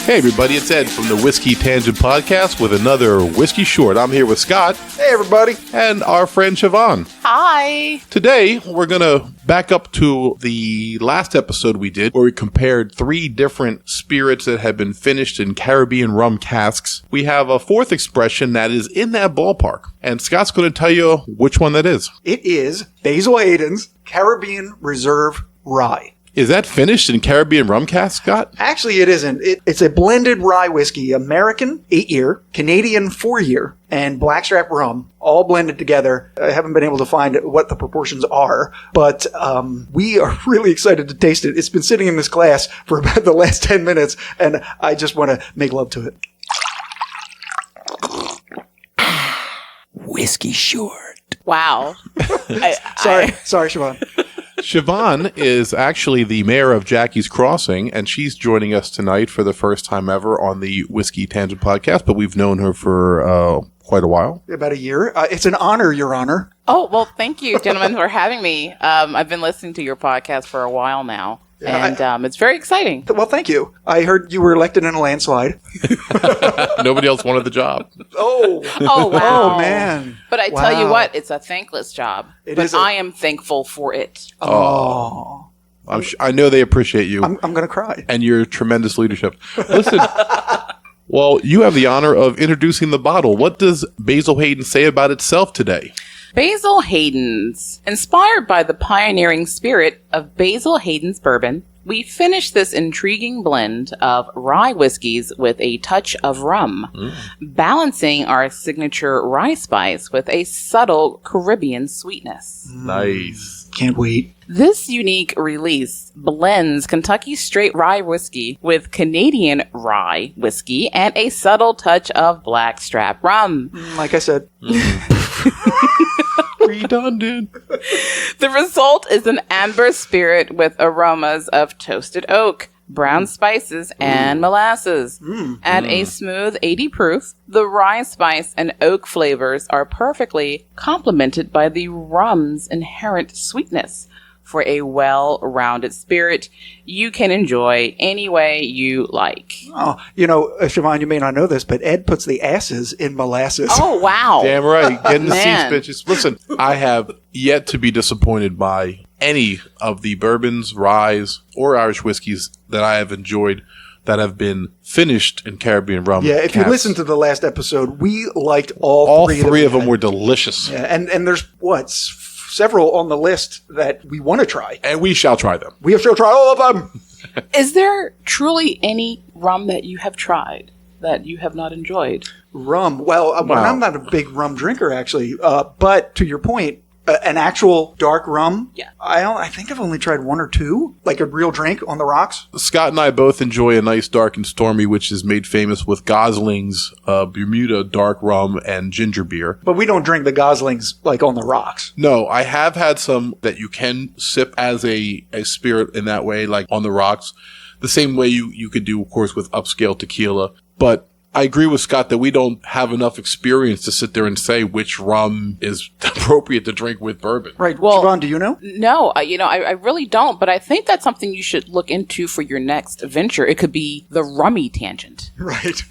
Hey everybody, it's Ed from the Whiskey Tangent Podcast with another Whiskey Short. I'm here with Scott. Hey everybody. And our friend Siobhan. Hi. Today, we're going to back up to the last episode we did where we compared 3 different spirits that had been finished in Caribbean rum casks. We have a 4th expression that is in that ballpark. And Scott's going to tell you which one that is. It is Basil Hayden's Caribbean Reserve Rye. Is that finished in Caribbean rum cask, Scott? Actually, it isn't. It's a blended rye whiskey, American 8-year, Canadian 4-year, and blackstrap rum, all blended together. I haven't been able to find what the proportions are, but we are really excited to taste it. It's been sitting in this glass for about the last 10 minutes, and I just want to make love to it. Whiskey Short. Wow. Sorry, Siobhan. Siobhan is actually the mayor of Jackie's Crossing, and she's joining us tonight for the first time ever on the Whiskey Tangent Podcast, but we've known her for quite a while. About a year. It's an honor, Your Honor. Oh, well, thank you, gentlemen, for having me. I've been listening to your podcast for a while now, and it's very exciting. Well, thank you. I heard you were elected in a landslide. Nobody else wanted the job. Oh, wow. Oh, man. But I tell you what, it's a thankless job. I am thankful for it. Oh. I know they appreciate you. I'm going to cry. And your tremendous leadership. Listen, well, you have the honor of introducing the bottle. What does Basil Hayden say about itself today? Basil Hayden's. Inspired by the pioneering spirit of Basil Hayden's bourbon, we finished this intriguing blend of rye whiskeys with a touch of rum, balancing our signature rye spice with a subtle Caribbean sweetness. Nice. Can't wait. This unique release blends Kentucky straight rye whiskey with Canadian rye whiskey and a subtle touch of blackstrap rum. Like I said. Redundant. The result is an amber spirit with aromas of toasted oak, brown spices, and molasses. At a smooth 80 proof, the rye spice and oak flavors are perfectly complemented by the rum's inherent sweetness. For a well-rounded spirit, you can enjoy any way you like. Oh, Siobhan, you may not know this, but Ed puts the asses in molasses. Oh, wow. Damn right. Getting the Man. seats, bitches. Listen, I have yet to be disappointed by any of the bourbons, ryes, or Irish whiskeys that I have enjoyed that have been finished in Caribbean rum. Yeah, if you casks. listen to the last episode, we liked all All three three of them had. were delicious. Yeah, and there's, several on the list that we want to try. And we shall try them. We have to try all of them. Is there truly any rum that you have tried that you have not enjoyed? Rum. Well, I'm not a big rum drinker, actually. But to your point, an actual dark rum, Yeah. I think I've only tried 1 or 2, like a real drink on the rocks. Scott and I both enjoy a nice dark and stormy, which is made famous with Gosling's Bermuda dark rum and ginger beer. But we don't drink the Goslings like on the rocks. No, I have had some that you can sip as a spirit in that way, like on the rocks. The same way you could do, of course, with upscale tequila. But I agree with Scott that we don't have enough experience to sit there and say which rum is appropriate to drink with bourbon. Right. Well- Siobhan, do you know? No, I really don't, but I think that's something you should look into for your next venture. It could be the rummy tangent. Right.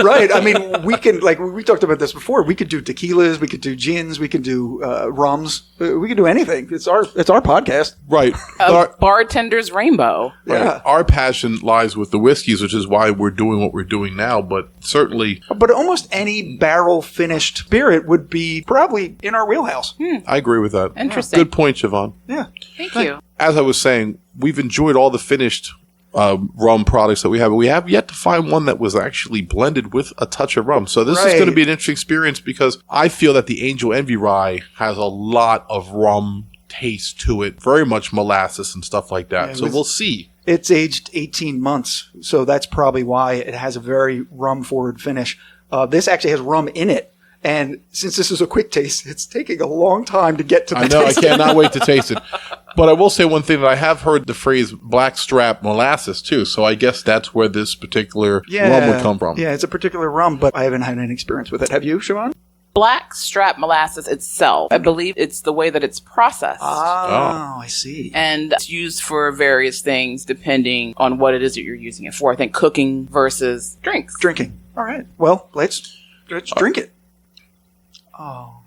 Right. I mean, we can, like, we talked about this before. We could do tequilas, we could do gins, we could do rums. We could do anything. It's our podcast. Right. Bartender's rainbow. Yeah. Our passion lies with the whiskeys, which is why we're doing what we're doing now. But certainly, But almost any barrel finished spirit would be probably in our wheelhouse. I agree with that. Interesting. Good point, Siobhan. Yeah. Thank you. As I was saying, we've enjoyed all the finished rum products that we have, but we have yet to find one that was actually blended with a touch of rum. So this is Right. going to be an interesting experience because I feel that the Angel Envy Rye has a lot of rum taste to it, very much molasses and stuff like that. Yeah, So we'll see. It's aged 18 months, so that's probably why it has a very rum-forward finish. This actually has rum in it, and since this is a quick taste, it's taking a long time to get to the I know, I taste. cannot wait to taste it. But I will say one thing that I have heard the phrase blackstrap molasses too, so I guess that's where this particular rum would come from. Yeah, it's a particular rum, but I haven't had any experience with it. Have you, Siobhan? blackstrap molasses itself, I believe it's the way that it's processed. Oh, I see. And it's used for various things depending on what it is that you're using it for. I think cooking versus drinks. Drinking. All right. Well, let's drink it. Oh,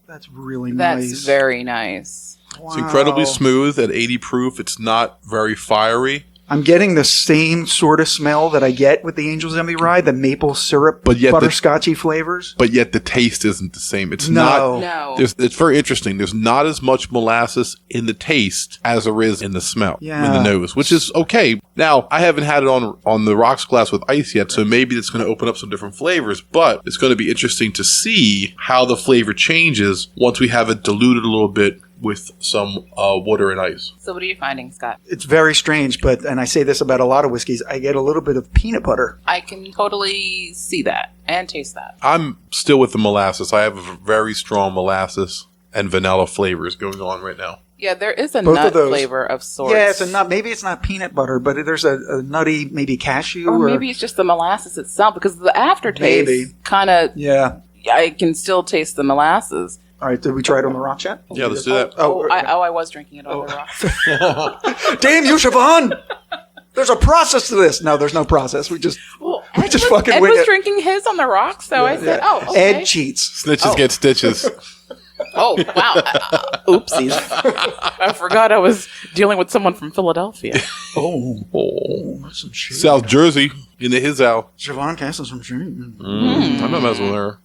that's really nice. That's very nice. Wow. It's incredibly smooth at 80 proof. It's not very fiery. I'm getting the same sort of smell that I get with the Angel's Envy Rye, the maple syrup, But yet butterscotchy flavors. But yet the taste isn't the same. It's No. No. It's very interesting. There's not as much molasses in the taste as there is in the smell, in the nose, which is okay. Now, I haven't had it on the rocks glass with ice yet, so maybe it's going to open up some different flavors, but it's going to be interesting to see how the flavor changes once we have it diluted a little bit with some water and ice. So what are you finding, Scott? It's very strange, and I say this about a lot of whiskeys, I get a little bit of peanut butter. I can totally see that and taste that. I'm still with the molasses. I have a very strong molasses and vanilla flavors going on right now. Yeah, there is a Both nut of those. flavor of sorts. Yeah, it's a nut. Maybe it's not peanut butter, but there's a nutty, maybe cashew. Or maybe it's just the molasses itself, because the aftertaste kind of, Yeah. I can still taste the molasses. All right, did we try it on the rock chat? Yeah, let's do that. I was drinking it on the rocks. Damn you, Siobhan! There's a process to this. No, there's no process. We just fucking Ed wing was it. drinking his on the rocks, so I said, "Oh, okay." Ed cheats. Snitches get stitches. Oh, wow. Oopsies. I forgot I was dealing with someone from Philadelphia. Oh, that's some shit. South Jersey in the his out. Siobhan casting some shit. I'm not messing with her.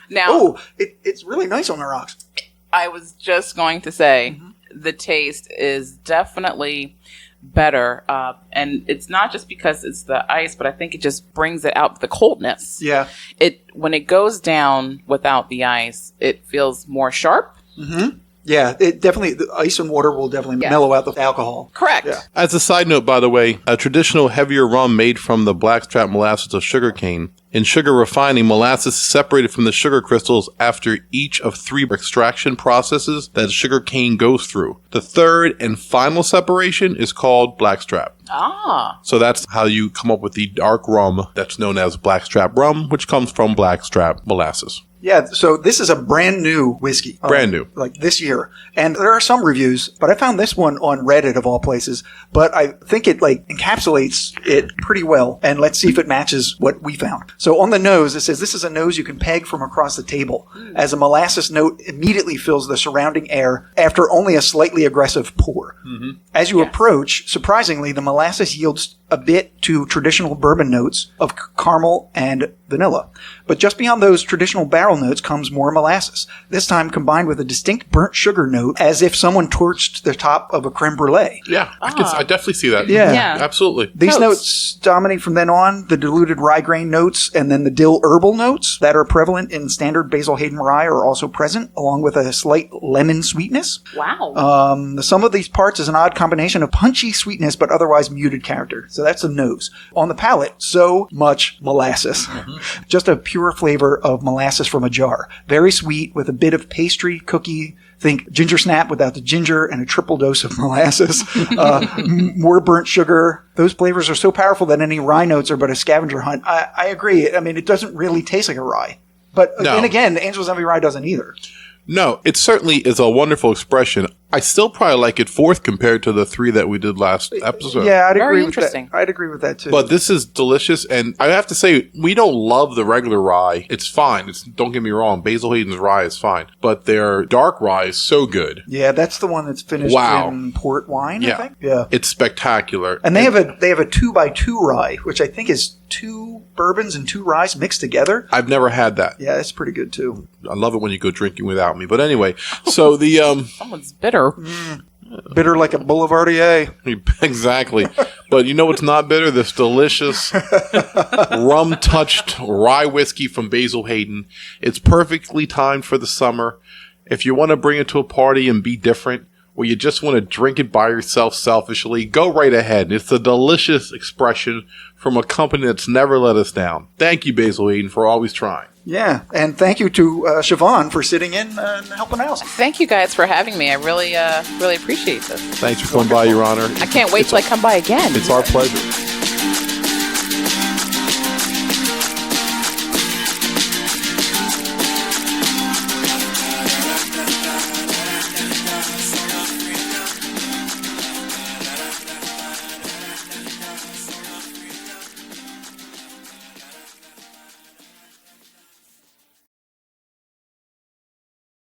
Now, Oh, it's really nice on the rocks. I was just going to say the taste is definitely better. And it's not just because it's the ice, but I think it just brings it out, the coldness. Yeah. When it goes down without the ice, it feels more sharp. Yeah, it definitely, the ice and water will definitely mellow out the alcohol. Correct. Yeah. As a side note, by the way, a traditional heavier rum made from the blackstrap molasses of sugarcane. In sugar refining, molasses is separated from the sugar crystals after each of 3 extraction processes that sugar cane goes through. The third and final separation is called blackstrap. Ah. So that's how you come up with the dark rum that's known as blackstrap rum, which comes from blackstrap molasses. Yeah, so this is a brand new whiskey. Brand new. Like this year. And there are some reviews, but I found this one on Reddit of all places. But I think it encapsulates it pretty well. And let's see if it matches what we found. So on the nose, it says this is a nose you can peg from across the table, as a molasses note immediately fills the surrounding air after only a slightly aggressive pour. As you approach, surprisingly, the molasses yields a bit to traditional bourbon notes of caramel and vanilla. But just beyond those traditional barrel notes comes more molasses, this time combined with a distinct burnt sugar note, as if someone torched the top of a creme brulee. Yeah, I definitely see that. Yeah. Yeah. Absolutely. These Toast. notes dominate from then on the diluted rye grain notes, and then the dill herbal notes that are prevalent in standard Basil Hayden rye are also present, along with a slight lemon sweetness. Wow. The sum of these parts is an odd combination of punchy sweetness but otherwise muted character. So that's the nose. On the palate, so much molasses. Just a pure flavor of molasses from a jar. Very sweet with a bit of pastry, cookie, think ginger snap without the ginger, and a triple dose of molasses. More burnt sugar. Those flavors are so powerful that any rye notes are but a scavenger hunt. I agree. I mean, it doesn't really taste like a rye. But then again, the Angel's Envy rye doesn't either. No, it certainly is a wonderful expression. I still probably like it 4th compared to the 3 that we did last episode. Yeah, I'd Very agree with that. interesting. I'd agree with that too. But this is delicious, and I have to say, we don't love the regular rye. It's fine. Don't get me wrong, Basil Hayden's rye is fine. But their dark rye is so good. yeah, that's the one that's finished in port wine, I think. Yeah. It's spectacular. And they have a 2x2 rye, which I think is 2 bourbons and 2 ryes mixed together. I've never had that. Yeah, that's pretty good too. I love it when you go drinking without me. But anyway, so the... Someone's bitter. Bitter like a Boulevardier. Exactly. But you know what's not bitter? This delicious rum-touched rye whiskey from Basil Hayden. It's perfectly timed for the summer. If you want to bring it to a party and be different, or you just want to drink it by yourself selfishly, go right ahead. It's a delicious expression from a company that's never let us down. Thank you, Basil Hayden, for always trying. Yeah, and thank you to Siobhan for sitting in and helping out. Thank you guys for having me. I really appreciate this. Thanks for coming by, Your Honor. I can't wait till I come by again. It's our pleasure.